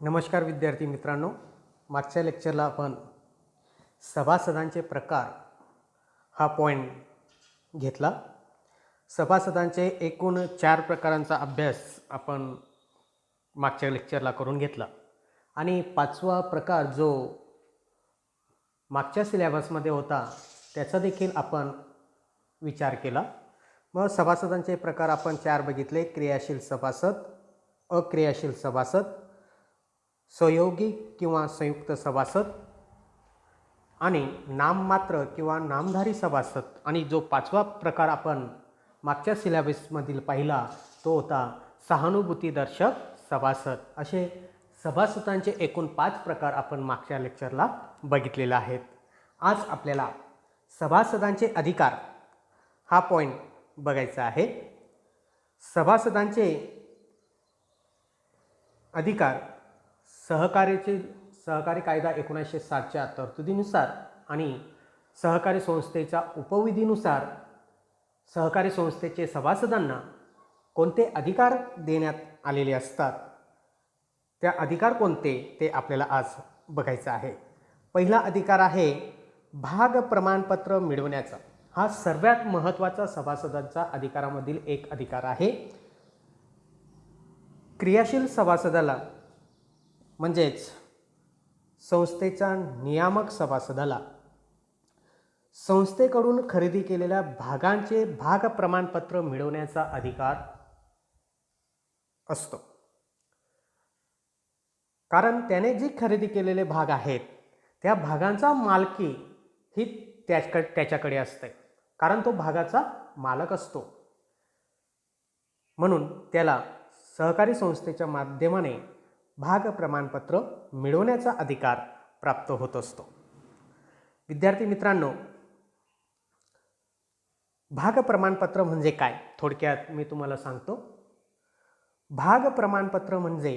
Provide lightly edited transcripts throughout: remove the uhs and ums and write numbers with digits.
नमस्कार विद्यार्थी मित्रांनो, मागच्या लेक्चरला आपण सभासदांचे प्रकार हा पॉईंट घेतला. सभासदांचे एकूण 4 प्रकारांचा अभ्यास आपण मागच्या लेक्चरला करून घेतला आणि 5वा प्रकार जो मागच्या सिलेबसमध्ये होता त्याचा देखील आपण विचार केला. मग सभासदांचे प्रकार आपण 4 बघितले: क्रियाशील सभासद, अक्रियाशील सभासद, सहयोगी किंवा संयुक्त सभासद आणि नाममात्र किंवा नामधारी सभासद. आणि जो 5वा प्रकार आपण मागच्या सिलेबसमधील पाहिला तो होता सहानुभूतीदर्शक सभासद. असे सभासदांचे एकूण 5 प्रकार आपण मागच्या लेक्चरला बघितलेले आहेत. आज आपल्याला सभासदांचे अधिकार हा पॉईंट बघायचा आहे. सभासदांचे अधिकार सहकारी कायदा 1960च्या तरतुदीनुसार आणि सहकारी संस्थेच्या उपविधीनुसार सहकारी संस्थेचे सभासदांना कोणते अधिकार देण्यात आलेले असतात, त्या अधिकार कोणते ते आपल्याला आज बघायचं आहे. पहिला अधिकार आहे भाग प्रमाणपत्र मिळवण्याचा. हा सर्वात महत्त्वाचा सभासदांचा अधिकारामधील एक अधिकार आहे. क्रियाशील सभासदाला म्हणजेच संस्थेच्या नियामक सभासदाला संस्थेकडून खरेदी केलेल्या भागांचे भाग प्रमाणपत्र मिळवण्याचा अधिकार असतो. कारण त्याने जी खरेदी केलेले भाग आहेत त्या भागांचा मालकी ही त्याच्याकडे असते, कारण तो भागाचा मालक असतो. म्हणून त्याला सहकारी संस्थेच्या माध्यमाने भाग प्रमाणपत्र मिळवण्याचा अधिकार प्राप्त होत असतो. विद्यार्थी मित्रांनो, भाग प्रमाणपत्र म्हणजे काय थोडक्यात मी तुम्हाला सांगतो. भाग प्रमाणपत्र म्हणजे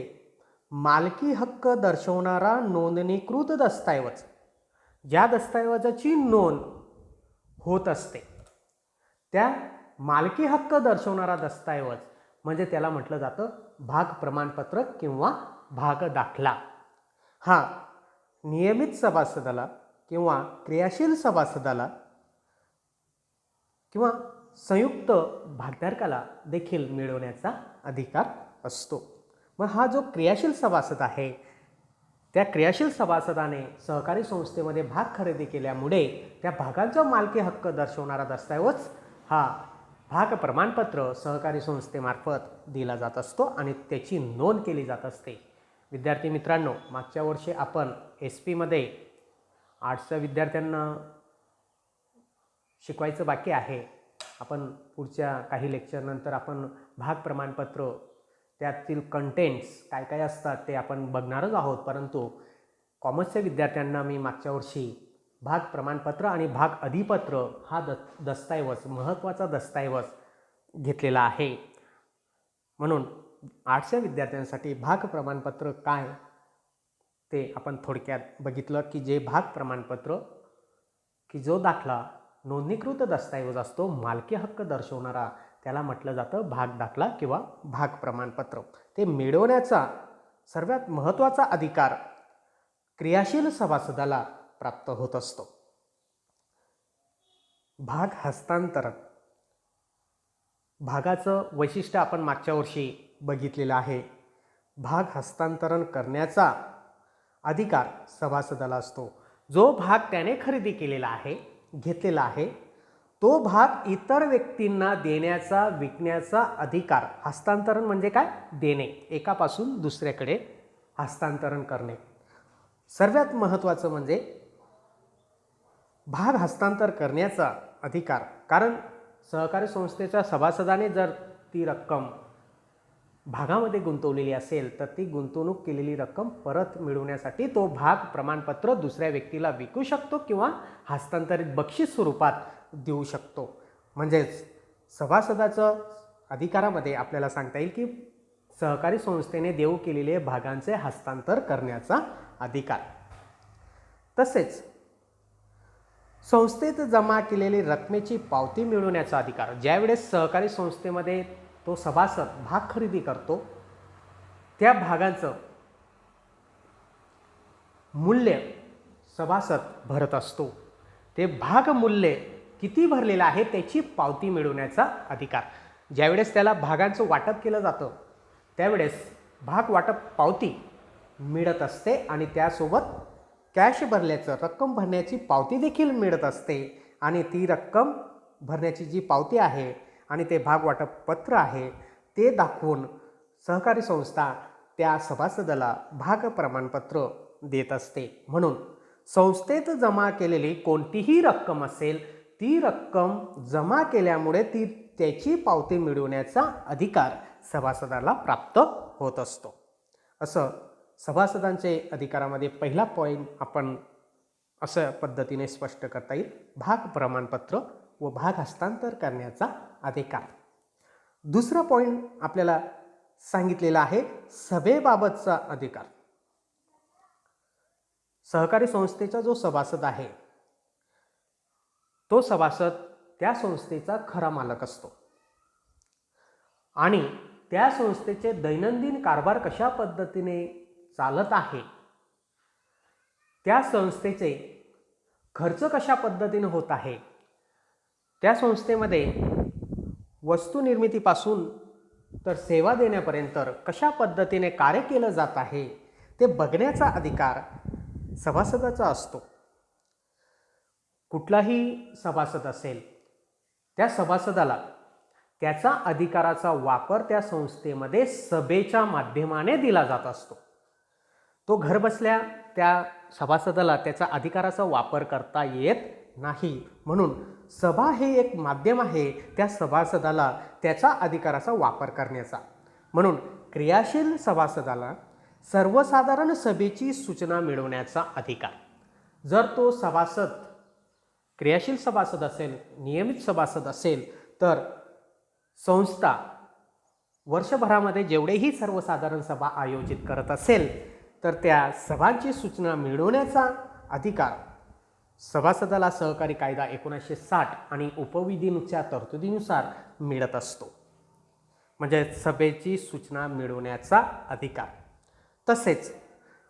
मालकी हक्क दर्शवणारा नोंदणीकृत दस्तऐवज. ज्या दस्तऐवजाची नोंद होत असते त्या मालकी हक्क दर्शवणारा दस्तऐवज म्हणजे त्याला म्हटलं जातं भाग प्रमाणपत्र किंवा भाग दाखला. हा नियमित सभासदाला किंवा क्रियाशील सभासदाला किंवा संयुक्त भागधारकाला देखील मिळवण्याचा अधिकार असतो. मग हा जो क्रियाशील सभासद आहे त्या क्रियाशील सभासदाने सहकारी संस्थेमध्ये भाग खरेदी केल्यामुळे त्या भागांचा मालकी हक्क दर्शवणारा दस्तऐवज हा भाग प्रमाणपत्र सहकारी संस्थेमार्फत दिला जात असतो आणि त्याची नोंद केली जात असते. विद्यार्थी मित्रांनो, मागच्या वर्षी आपण SP आर्ट्सच्या विद्यार्थ्यांना शिकवायचं बाकी आहे. आपण पुढच्या काही लेक्चरनंतर आपण भाग प्रमाणपत्र त्यातील कंटेंट्स काय काय असतात ते आपण बघणारच आहोत. परंतु कॉमर्सच्या विद्यार्थ्यांना मी मागच्या वर्षी भाग प्रमाणपत्र आणि भाग अधिपत्र हा दस्तऐवज महत्त्वाचा दस्तऐवज घेतलेला आहे. म्हणून आर्ट्सच्या विद्यार्थ्यांसाठी भाग प्रमाणपत्र काय ते आपण थोडक्यात बघितलं की जे भाग प्रमाणपत्र की जो दाखला नोंदणीकृत दस्तऐवज असतो मालकी हक्क दर्शवणारा त्याला म्हटलं जातं भाग दाखला किंवा भाग प्रमाणपत्र. ते मिळवण्याचा सर्वात महत्त्वाचा अधिकार क्रियाशील सभासदाला प्राप्त होत असतो. भाग हस्तांतरण. भागाचं वैशिष्ट्य आपण मागच्या वर्षी बघितलेलं आहे. भाग हस्तांतरण करण्याचा अधिकार सभासदाला असतो. जो भाग त्याने खरेदी केलेला आहे घेतलेला आहे तो भाग इतर व्यक्तींना देण्याचा विकण्याचा अधिकार. हस्तांतरण म्हणजे काय? देणे, एकापासून दुसऱ्याकडे हस्तांतरण करणे. सर्वात महत्त्वाचं म्हणजे भाग हस्तांतर करण्याचा अधिकार. कारण सहकारी संस्थेच्या सभासदाने जर ती रक्कम भागामध्ये गुंतवलेली असेल तर ती गुंतवणूक केलेली रक्कम परत मिळवण्यासाठी तो भाग प्रमाणपत्र दुसऱ्या व्यक्तीला विकू शकतो किंवा हस्तांतरित बक्षीस स्वरूपात देऊ शकतो. म्हणजेच सभासदाचं अधिकारामध्ये आपल्याला सांगता येईल की सहकारी संस्थेने देऊ केलेले भागांचे हस्तांतर करण्याचा अधिकार. तसेच संस्थेत जमा केलेली रकमेची पावती मिळवण्याचा अधिकार. ज्यावेळेस सहकारी संस्थेमध्ये तो सभासद भाग खरेदी करतो त्या भागांचं मूल्य सभासद भरत असतो. ते भाग मूल्य किती भरलेलं आहे त्याची पावती मिळवण्याचा अधिकार. ज्यावेळेस त्याला भागांचं वाटप केलं जातं त्यावेळेस भाग वाटप पावती मिळत असते आणि त्यासोबत कॅश भरल्याचं रक्कम भरण्याची पावती देखील मिळत असते. आणि ती रक्कम भरण्याची जी पावती आहे आणि ते भाग वाटप पत्र आहे ते दाखवून सहकारी संस्था त्या सभासदाला भाग प्रमाणपत्र देत असते. म्हणून संस्थेत जमा केलेली कोणतीही रक्कम असेल ती रक्कम जमा केल्यामुळे त्याची पावती मिळवण्याचा अधिकार सभासदाला प्राप्त होत असतो. असं सभासदांचे अधिकारामध्ये पहिला पॉईंट आपण अशा पद्धतीने स्पष्ट करता येईल, भाग प्रमाणपत्र व भाग हस्तांतर करण्याचा अधिकार. दुसरा पॉईंट आपल्याला सांगितलेला आहे सभेबाबतचा अधिकार. सहकारी संस्थेचा जो सभासद आहे तो सभासद त्या संस्थेचा खरा मालक असतो आणि त्या संस्थेचे दैनंदिन कारभार कशा पद्धतीने चालत आहे, त्या संस्थेचे खर्च कशा पद्धतीने होत आहे, त्या संस्थेमध्ये वस्तू निर्मितीपासून तर सेवा देण्यापर्यंत कशा पद्धतीने कार्य केलं जात आहे ते बघण्याचा अधिकार सभासदाचा असतो. कुठलाही सभासद असेल त्या सभासदाला त्याचा अधिकाराचा वापर त्या संस्थेमध्ये सभेच्या माध्यमाने दिला जात असतो. तो घरबसल्या त्या सभासदाला त्याचा अधिकाराचा वापर करता येत नाही. म्हणून सभा हे एक माध्यम आहे त्या सभासदाला त्याचा अधिकाराचा वापर करण्याचा. म्हणून क्रियाशील सभासदाला सर्वसाधारण सभेची सूचना मिळवण्याचा अधिकार. जर तो सभासद क्रियाशील सभासद असेल, नियमित सभासद असेल तर संस्था वर्षभरामध्ये जेवढेही सर्वसाधारण सभा आयोजित करत असेल तर त्या सभांची सूचना मिळवण्याचा अधिकार सभासदाला सहकारी कायदा 1960 आणि उपविधीनुसार तरतुदीनुसार मिळत असतो. म्हणजे सभेची सूचना मिळवण्याचा अधिकार. तसेच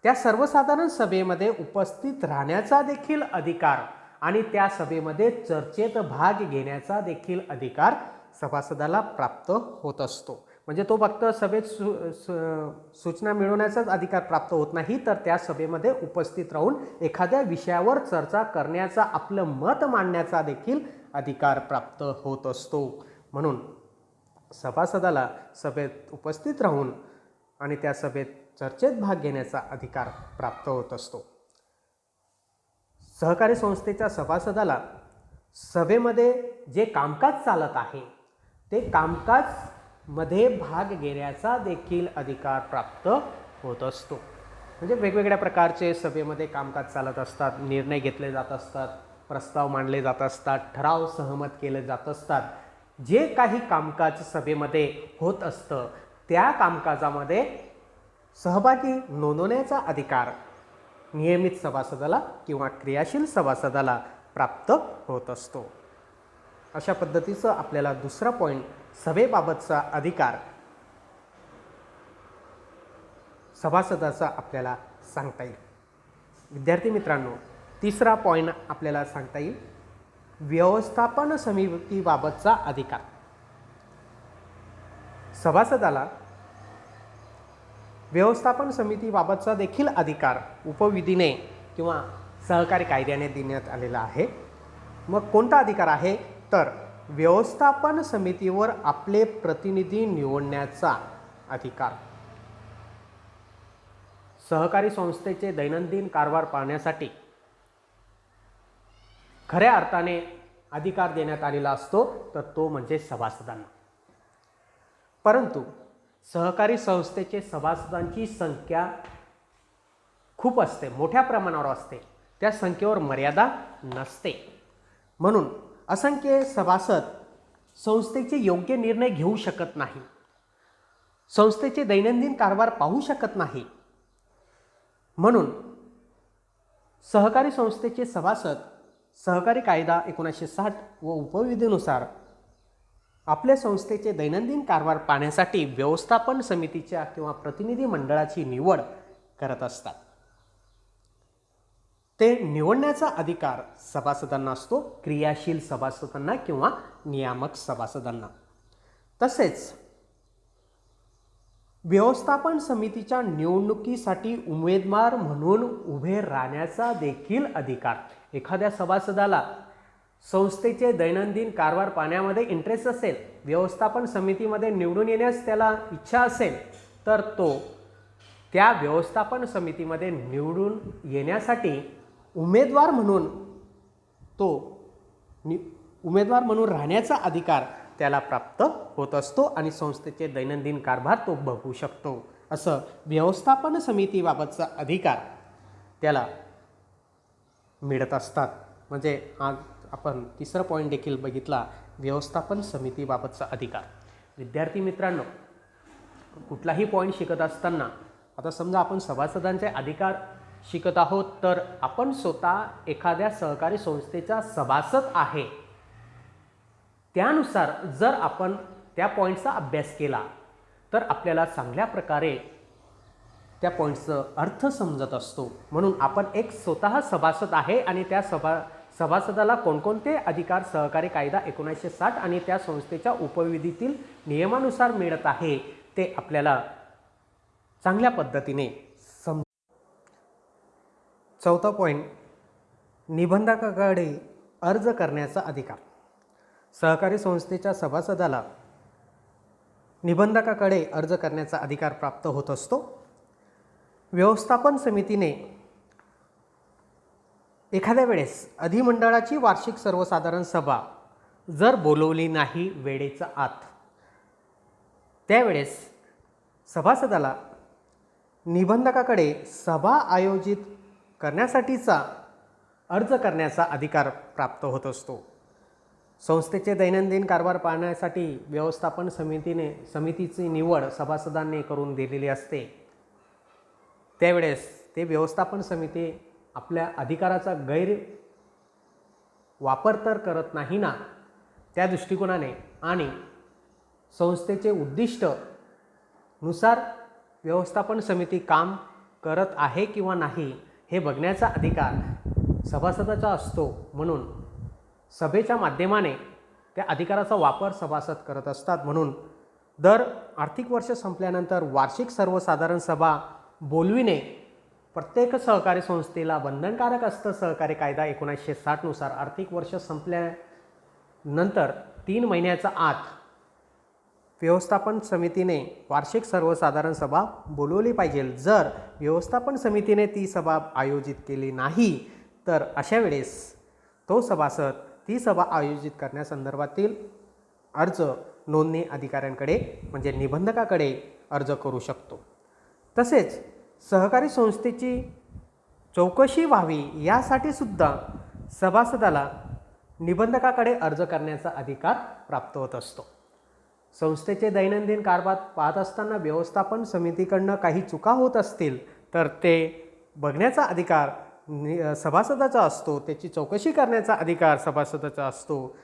त्या सर्वसाधारण सभेमध्ये उपस्थित राहण्याचा देखील अधिकार आणि त्या सभेमध्ये चर्चेत भाग घेण्याचा देखील अधिकार सभासदाला प्राप्त होत असतो. म्हणजे तो फक्त सभेत सूचना मिळवण्याचाच अधिकार प्राप्त होत नाही तर त्या सभेमध्ये उपस्थित राहून एखाद्या विषयावर चर्चा करण्याचा, आपलं मत मांडण्याचा देखील अधिकार प्राप्त होत असतो. म्हणून सभासदाला सभेत उपस्थित राहून आणि त्या सभेत चर्चेत भाग घेण्याचा अधिकार प्राप्त होत असतो. सहकारी संस्थेच्या सभासदाला सभेमध्ये जे कामकाज चालत आहे ते कामकाज मध्ये भाग घेण्याचा देखील अधिकार प्राप्त होत असतो. म्हणजे वेगवेगळ्या प्रकारचे सभेमध्ये कामकाज चालत असतात, निर्णय घेतले जात असतात, प्रस्ताव मांडले जात असतात, ठराव सहमत केले जात असतात. जे काही कामकाज सभेमध्ये होत असतं त्या कामकाजामध्ये सहभागी नोंदवण्याचा अधिकार नियमित सभासदाला किंवा क्रियाशील सभासदाला प्राप्त होत असतो. अशा पद्धतीचं आपल्याला दुसरा पॉईंट सभेबाबतचा अधिकार सभासदाचा आपल्याला सांगता येईल. विद्यार्थी मित्रांनो, तिसरा पॉईंट आपल्याला सांगता येईल व्यवस्थापन समितीबाबतचा अधिकार. सभासदाला व्यवस्थापन समितीबाबतचा देखील अधिकार उपविधीने किंवा सहकारी कायद्याने देण्यात आलेला आहे. मग कोणता अधिकार आहे तर व्यवस्थापन समितीवर आपले प्रतिनिधी निवडण्याचा अधिकार. सहकारी संस्थेचे दैनंदिन कारभार पाहण्यासाठी खऱ्या अर्थाने अधिकार देण्यात आलेला असतो तर तो म्हणजे सभासदांना. परंतु सहकारी संस्थेचे सभासदांची संख्या खूप असते, मोठ्या प्रमाणावर असते, त्या संख्येवर मर्यादा नसते. म्हणून असंख्य सभासद संस्थेचे योग्य निर्णय घेऊ शकत नाही, संस्थेचे दैनंदिन कारभार पाहू शकत नाही. म्हणून सहकारी संस्थेचे सभासद सहकारी कायदा 1960 व उपविधीनुसार आपल्या संस्थेचे दैनंदिन कारभार पाहण्यासाठी व्यवस्थापन समितीच्या किंवा प्रतिनिधी मंडळाची निवड करत असतात. ते निवडण्याचा अधिकार सभासदांना असतो, क्रियाशील सभासदांना किंवा नियामक सभासदांना. तसेच व्यवस्थापन समितीच्या निवडणुकीसाठी उमेदवार म्हणून उभे राहण्याचा देखील अधिकार. एखाद्या सभासदाला संस्थेचे दैनंदिन कारभार पाहण्यामध्ये इंटरेस्ट असेल, व्यवस्थापन समितीमध्ये निवडून येण्यास त्याला इच्छा असेल, तर तो त्या व्यवस्थापन समितीमध्ये निवडून येण्यासाठी उमेदवार म्हणून राहण्याचा अधिकार त्याला प्राप्त होत असतो आणि संस्थेचे दैनंदिन कारभार तो बघू शकतो. असं व्यवस्थापन समितीबाबतचा अधिकार त्याला मिळत असतात. म्हणजे आज आपण तिसरा पॉईंट देखील बघितला, व्यवस्थापन समितीबाबतचा अधिकार. विद्यार्थी मित्रांनो, कुठलाही पॉईंट शिकत असताना आता समजा आपण सभासदांचे अधिकार शिकत आहोत, तर आपण स्वतः एखाद्या सहकारी संस्थेचा सभासद आहे. त्यानुसार जर आपण त्या पॉईंटचा अभ्यास केला तर आपल्याला चांगल्या प्रकारे त्या पॉईंटचा अर्थ समजत असतो. म्हणून आपण एक स्वतः सभासद आहे आणि त्या सभासदाला कोणकोणते अधिकार सहकारी कायदा 1960 आणि त्या संस्थेच्या उपविधीतील नियमानुसार मिळत आहे ते आपल्याला चांगल्या पद्धतीने समज. चौथा पॉईंट, निबंधकाकडे अर्ज करण्याचा अधिकार. सहकारी संस्थेच्या सभासदाला निबंधकाकडे अर्ज करण्याचा अधिकार प्राप्त होत असतो. व्यवस्थापन समितीने एखाद्या वेळेस अधिमंडळाची वार्षिक सर्वसाधारण सभा जर बोलवली नाही वेळेच्या आत, त्यावेळेस सभासदाला निबंधकाकडे सभा आयोजित करण्यासाठीचा अर्ज करण्याचा अधिकार प्राप्त होत असतो. संस्थेचे दैनंदिन कारभार पाहण्यासाठी व्यवस्थापन समितीची निवड सभासदांनी करून दिलेली असते. त्यावेळेस ते व्यवस्थापन समिती आपल्या अधिकाराचा वापर तर करत नाही ना, त्या दृष्टिकोनाने आणि संस्थेचे उद्दिष्ट नुसार व्यवस्थापन समिती काम करत आहे किंवा नाही हे बघण्याचा अधिकार सभासदाचा असतो. म्हणून सभेच्या माध्यमाने त्या अधिकाराचा वापर सभासद करत असतात. म्हणून दर आर्थिक वर्ष संपल्यानंतर वार्षिक सर्वसाधारण सभा बोलविणे प्रत्येक सहकारी संस्थेला बंधनकारक असतं. सहकारी कायदा 1960 नुसार आर्थिक वर्ष संपल्यानंतर 3 महिन्याच्या आत व्यवस्थापन समितीने वार्षिक सर्वसाधारण सभा बोलवली पाहिजे. जर व्यवस्थापन समितीने ती सभा आयोजित केली नाही तर अशा वेळेस तो सभासद ती सभा आयोजित करण्यासंदर्भातील अर्ज नोंदणी अधिकाऱ्यांकडे म्हणजे निबंधकाकडे अर्ज करू शकतो. तसेच सहकारी संस्थेची चौकशी व्हावी यासाठी सुद्धा सभासदाला निबंधकाकडे अर्ज करण्याचा अधिकार प्राप्त होत असतो. संस्थेचे दैनंदिन कारभार पाहत असताना व्यवस्थापन समितीकडनं काही चुका होत असतील तर ते बघण्याचा अधिकार सभासदाचा असतो. त्याची चौकशी करण्याचा अधिकार सभासदाचा असतो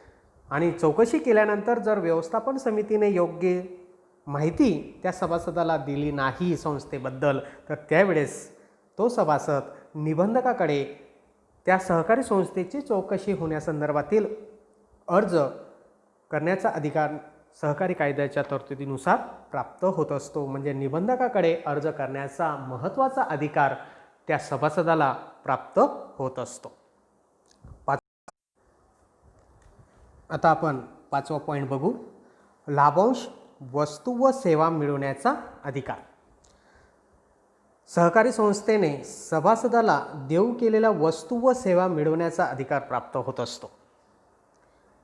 आणि चौकशी केल्यानंतर जर व्यवस्थापन समितीने योग्य माहिती त्या सभासदाला दिली नाही संस्थेबद्दल तर त्यावेळेस तो सभासद निबंधकाकडे त्या सहकारी संस्थेची चौकशी होण्यासंदर्भातील अर्ज करण्याचा अधिकार सहकारी कायद्याच्या तरतुदीनुसार प्राप्त होत असतो. म्हणजे निबंधकाकडे अर्ज करण्याचा महत्त्वाचा अधिकार त्या सभासदाला प्राप्त होत असतो. आता आपण 5वा पॉईंट बघू, लाभांश वस्तू व सेवा मिळवण्याचा अधिकार. सहकारी संस्थेने सभासदाला देऊ केलेल्या वस्तू व सेवा मिळवण्याचा अधिकार प्राप्त होत असतो.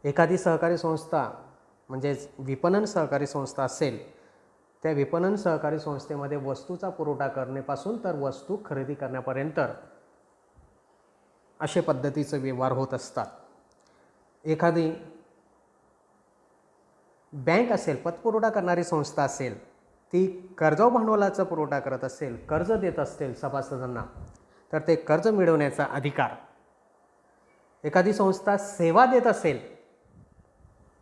एखादी सहकारी संस्था म्हणजेच विपणन सहकारी संस्था असेल, त्या विपणन सहकारी संस्थेमध्ये वस्तूचा पुरवठा करण्यापासून तर वस्तू खरेदी करण्यापर्यंत अशा पद्धतीचे व्यवहार होत असतात. एखादी बँक असेल, पतपुरवठा करणारी संस्था असेल, ती कर्ज भांडवलाचा पुरवठा करत असेल, कर्ज देत असतील सभासदांना, तर ते कर्ज मिळवण्याचा अधिकार. एखादी संस्था सेवा देत असेल,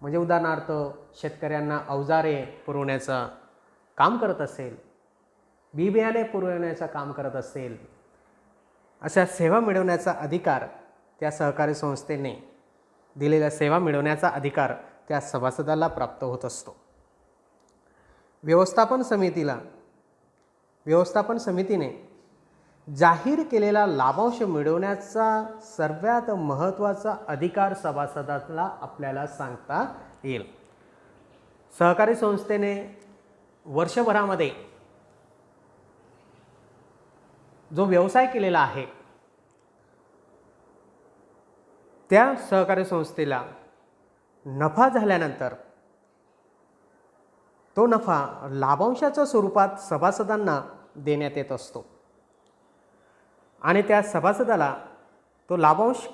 म्हणजे उदाहरणार्थ शेतकऱ्यांना अवजारे पुरवण्याचं काम करत असेल, बी बियाणे पुरवण्याचं काम करत असेल, अशा सेवा मिळवण्याचा अधिकार त्या सहकारी संस्थेने दिलेल्या सेवा मिळवण्याचा अधिकार त्या सभासदाला प्राप्त होत असतो. व्यवस्थापन समितीने जाहीर केलेला लाभांश मिळवण्याचा सर्वात महत्त्वाचा अधिकार सभासदाला आपल्याला सांगता येईल. सहकारी संस्थेने वर्षभरामध्ये जो व्यवसाय केलेला आहे त्या सहकारी संस्थेला नफा झाल्यानंतर तो नफा लाभांशाच्या स्वरूपात सभासदांना देण्यात येत असतो आणि त्या सभासदाला तो लाभांश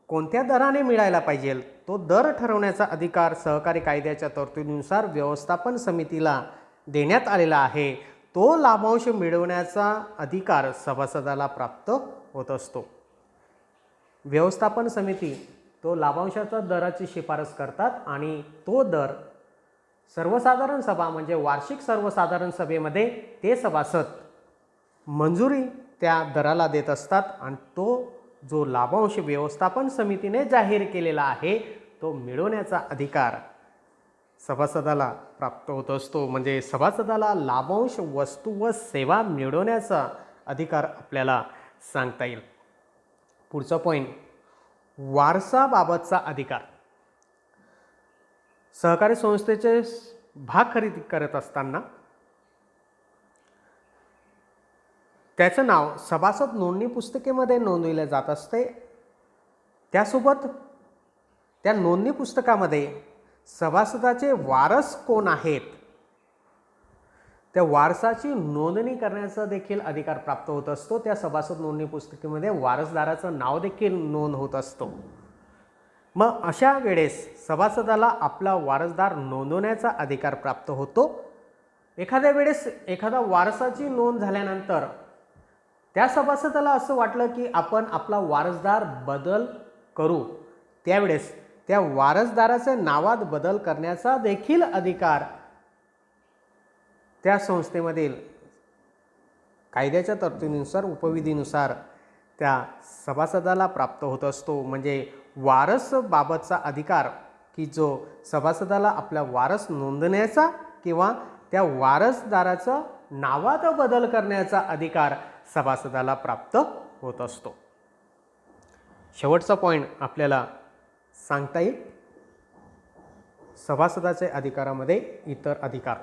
कोणत्या दराने मिळायला पाहिजे तो दर ठरवण्याचा अधिकार सहकारी कायद्याच्या तरतुदीनुसार व्यवस्थापन समितीला देण्यात आलेला आहे. तो लाभांश मिळवण्याचा अधिकार सभासदाला प्राप्त होत असतो. व्यवस्थापन समिती तो लाभांशाचा दराची शिफारस करतात आणि तो दर सर्वसाधारण सभा म्हणजे वार्षिक सर्वसाधारण सभेमध्ये ते सभासद मंजुरी त्या दराला देत असतात आणि तो जो लाभांश व्यवस्थापन समितीने जाहीर केलेला आहे तो मिळवण्याचा अधिकार सभासदाला प्राप्त होत असतो. म्हणजे सभासदाला लाभांश वस्तू व सेवा मिळवण्याचा अधिकार आपल्याला सांगता येईल. पुढचा पॉईंट, वारसाबाबतचा अधिकार. सहकारी संस्थेचे भाग खरेदी करत असताना त्याचं नाव सभासद नोंदणी पुस्तिकेमध्ये नोंदविले जात असते. त्यासोबत त्या नोंदणी पुस्तकामध्ये सभासदाचे वारस कोण आहेत त्या वारसाची नोंदणी करण्याचा देखील अधिकार प्राप्त होत असतो. त्या सभासद नोंदणी पुस्तिकेमध्ये वारसदाराचं नाव देखील नोंद होत असतो. मग अशा वेळेस सभासदाला आपला वारसदार नोंदवण्याचा अधिकार प्राप्त होतो. एखाद्या वेळेस एखादा वारसाची नोंद झाल्यानंतर त्या सभासदाला असं वाटलं की आपण आपला वारसदार बदल करू, त्यावेळेस त्या वारसदाराच्या नावात बदल करण्याचा देखील अधिकार त्या संस्थेमधील कायद्याच्या तरतुदीनुसार उपविधीनुसार त्या सभासदाला प्राप्त होत असतो. म्हणजे वारसबाबतचा अधिकार की जो सभासदाला आपला वारस नोंदण्याचा किंवा त्या वारसदाराचं नावात बदल करण्याचा अधिकार सभासदाला प्राप्त होत असतो. शेवटचा पॉईंट आपल्याला सांगता येईल सभासदाचे अधिकारामध्ये इतर अधिकार.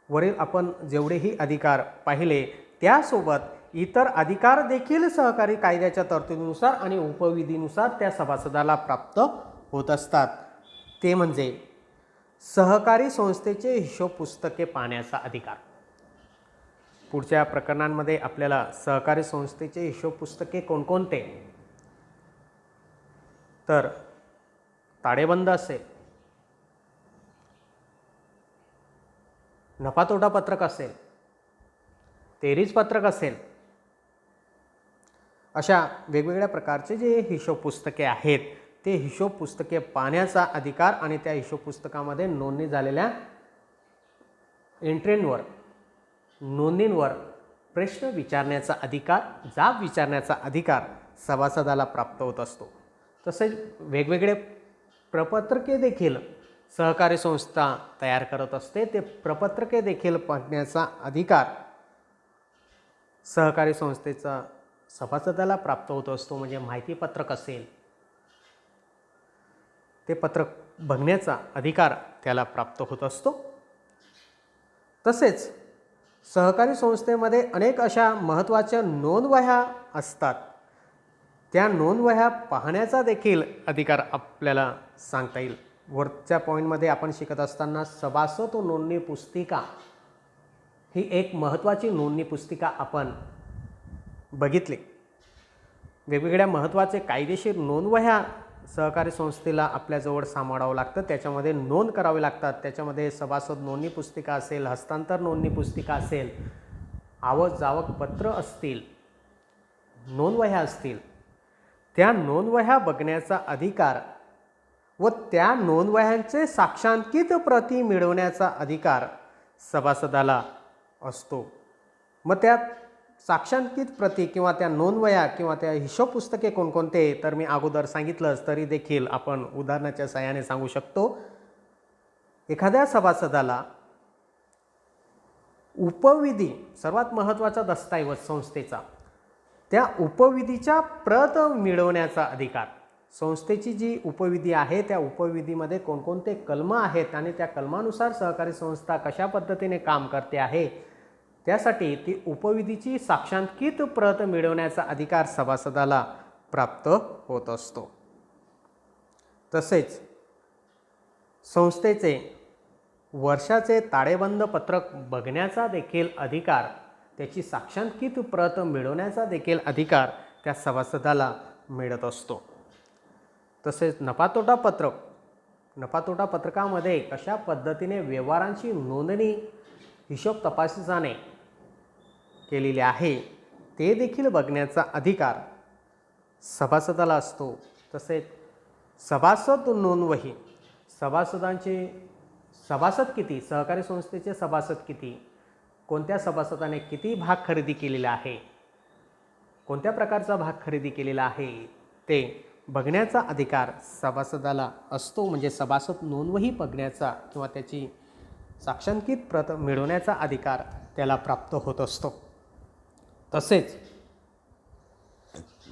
वरील आपण जेवढेही अधिकार पाहिले त्यासोबत इतर अधिकार देखील सहकारी कायद्याच्या तरतुदीनुसार आणि उपविधीनुसार त्या सभासदाला प्राप्त होत असतात. ते म्हणजे सहकारी संस्थेचे हिशोब पुस्तके पाहण्याचा अधिकार. पुढच्या प्रकरणांमध्ये आपल्याला सहकारी संस्थेचे हिशोब पुस्तके कोणकोणते तर ताळेबंद असेल, नफा तोटा पत्रक असेल, तेरीज पत्रक असेल, अशा वेगवेगळ्या प्रकारचे जे हिशोब पुस्तके आहेत ते हिशोब पुस्तके पाहण्याचा अधिकार आणि त्या हिशोब पुस्तकामध्ये नोंदणी झालेल्या एंट्रींवर नोंदींवर प्रश्न विचारण्याचा अधिकार, जाब विचारण्याचा अधिकार सभासदाला प्राप्त होत असतो. तसेच वेगवेगळे प्रपत्रके देखील सहकारी संस्था तयार करत असते. ते प्रपत्रके देखील पाहण्याचा अधिकार सहकारी संस्थेचा सभासदाला प्राप्त होत असतो. म्हणजे माहिती पत्रक असेल ते पत्रक बघण्याचा अधिकार त्याला प्राप्त होत असतो. तसेच सहकारी संस्थेमध्ये अनेक अशा महत्त्वाच्या नोंदवह्या असतात. त्या नोंदवह्या पाहण्याचा देखील अधिकार आपल्याला सांगता येईल. वरच्या पॉईंटमध्ये आपण शिकत असताना सभासद नोंदणी पुस्तिका ही एक महत्त्वाची नोंदणी पुस्तिका आपण बघितली. वेगवेगळ्या महत्त्वाचे कायदेशीर नोंदवह्या सहकारी संस्थेला आपल्याजवळ सांभाळावं लागतं, त्याच्यामध्ये नोंद करावी लागतात. त्याच्यामध्ये सभासद नोंदणी पुस्तिका असेल, हस्तांतर नोंदणी पुस्तिका असेल, आवक जावक पत्र असतील, नोंदवह्या असतील, त्या नोंदवह्या बघण्याचा अधिकार व त्या नोंदवह्यांचे साक्षांकित प्रती मिळवण्याचा अधिकार सभासदाला असतो. मग त्या साक्षांकित प्रती किंवा त्या नोंदवह्या किंवा त्या हिशोब पुस्तके कोणकोणते, तर मी अगोदर सांगितलंच तरी देखील आपण उदाहरणाच्या सहाय्याने सांगू शकतो. एखाद्या सभासदाला उपविधी, सर्वात महत्त्वाचा दस्तऐवज संस्थेचा, त्या उपविधीच्या प्रत मिळवण्याचा अधिकार. संस्थेची जी उपविधी आहे त्या उपविधीमध्ये कोणकोणते कलम आहेत आणि त्या कलमानुसार सहकारी संस्था कशा पद्धतीने काम करते आहे, त्यासाठी ती उपविधीची साक्षांकित प्रत मिळवण्याचा अधिकार सभासदाला प्राप्त होत असतो. तसेच संस्थेचे वर्षाचे ताळेबंद पत्रक बघण्याचा देखील अधिकार, त्याची साक्षांकित प्रत मिळवण्याचा देखील अधिकार त्या सभासदाला मिळत असतो. तसेच नफातोटा पत्रक, नफातोटा पत्रकामध्ये कशा पद्धतीने व्यवहारांची नोंदणी हिशोब तपासणीने केलेली आहे ते देखील बघण्याचा अधिकार सभासदाला असतो. तसेच सभासद नोंदवही, सभासद किती, सहकारी संस्थेचे सभासद किती, कोणत्या सभासदाने किती भाग खरेदी केलेला आहे, कोणत्या प्रकारचा भाग खरेदी केलेला आहे ते बघण्याचा अधिकार सभासदाला असतो. म्हणजे सभासद नोंदवही बघण्याचा किंवा त्याची साक्षांकित प्रत मिळवण्याचा अधिकार त्याला प्राप्त होत असतो. तसेच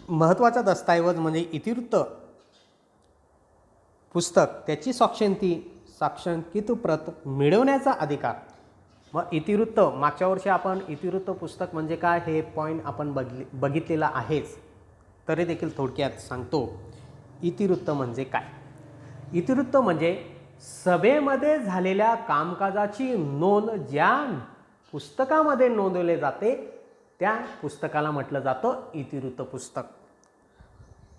महत्त्वाचा दस्तऐवज म्हणजे इतिवृत्त पुस्तक, त्याची साक्षांकित प्रत मिळवण्याचा अधिकार. मग इतिवृत्त, मागच्या वर्षी आपण इतिवृत्त पुस्तक म्हणजे काय हे पॉईंट आपण बघितलेला आहेच, तरी देखील थोडक्यात सांगतो. इतिवृत्त म्हणजे काय? इतिवृत्त म्हणजे सभेमध्ये झालेल्या कामकाजाची नोंद ज्या पुस्तकामध्ये नोंदवले जाते त्या पुस्तकाला म्हटलं जातं इतिवृत्त पुस्तक.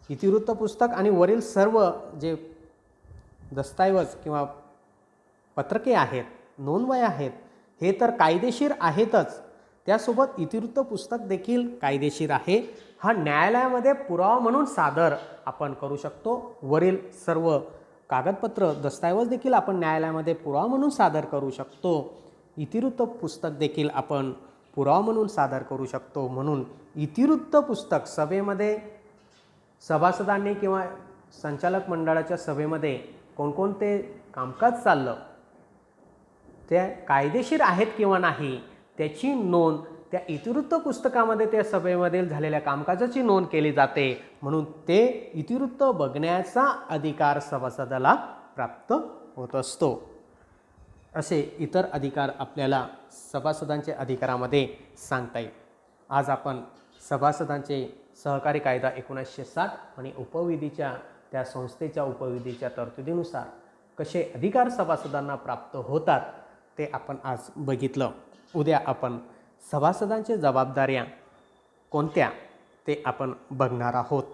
इतिवृत्त पुस्तक आणि वरील सर्व जे दस्तऐवज किंवा पत्रके आहेत, नोंदवह्या आहेत, हे तर कायदेशीर आहेतच, त्यासोबत इतिवृत्त पुस्तक देखील कायदेशीर आहे. हा न्यायालयामध्ये पुरावा म्हणून सादर आपण करू शकतो. वरील सर्व कागदपत्र, दस्तऐवज देखील आपण न्यायालयामध्ये पुरावा म्हणून सादर करू शकतो. इतिवृत्त पुस्तक देखील आपण पुरावा म्हणून सादर करू शकतो. म्हणून इतिवृत्त पुस्तक सभेमध्ये सभासदांनी किंवा संचालक मंडळाच्या सभेमध्ये कोणकोणते कामकाज चाललं, ते कायदेशीर आहेत किंवा नाही त्याची नोंद त्या इतिवृत्त पुस्तकामध्ये त्या सभेमध्ये झालेल्या कामकाजाची नोंद केली जाते. म्हणून ते इतिवृत्त बघण्याचा अधिकार सभासदाला प्राप्त होत असतो. असे इतर अधिकार आपल्याला सभासदांच्या अधिकारामध्ये सांगता येईल. आज आपण सभासदांचे सहकारी कायदा 1960 आणि उपविधीच्या त्या संस्थेच्या उपविधीच्या तरतुदीनुसार कसे अधिकार सभासदांना प्राप्त होतात ते आपण आज बघितलं. उद्या आपण सभासदांच्या जबाबदाऱ्या कोणत्या ते आपण बघणार आहोत.